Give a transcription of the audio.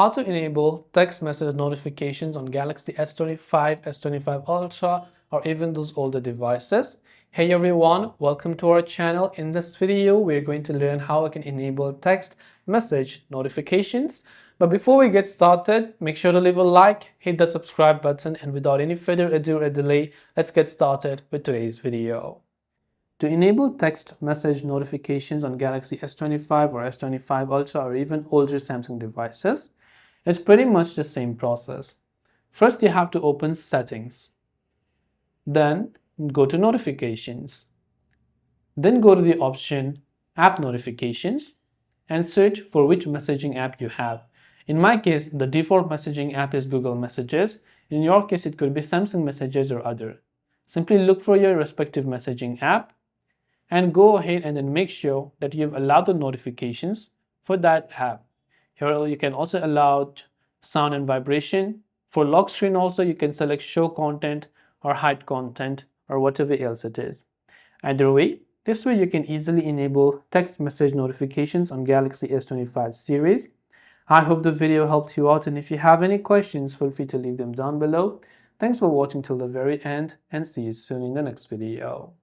how to enable text message notifications on Galaxy S25, S25 Ultra, or even those older devices. Hey everyone, welcome to our channel. In this video, we're going to learn how we can enable text message notifications. But before we get started, make sure to leave a like, hit the subscribe button, and without any further ado or delay, let's get started with today's video. To enable text message notifications on Galaxy S25 or S25 Ultra or even older Samsung devices, it's pretty much the same process. First, you have to open Settings. Then go to Notifications. Then go to the option App Notifications and search for which messaging app you have. In my case, the default messaging app is Google Messages. In your case, it could be Samsung Messages or other. Simply look for your respective messaging app and go ahead and then make sure that you've allowed the notifications for that app. Here you can also allow sound and vibration. For lock screen also, you can select show content or hide content or whatever else it is. Either way, this way you can easily enable text message notifications on Galaxy S25 series. I hope the video helped you out, and if you have any questions, feel free to leave them down below. Thanks for watching till the very end, and see you soon in the next video.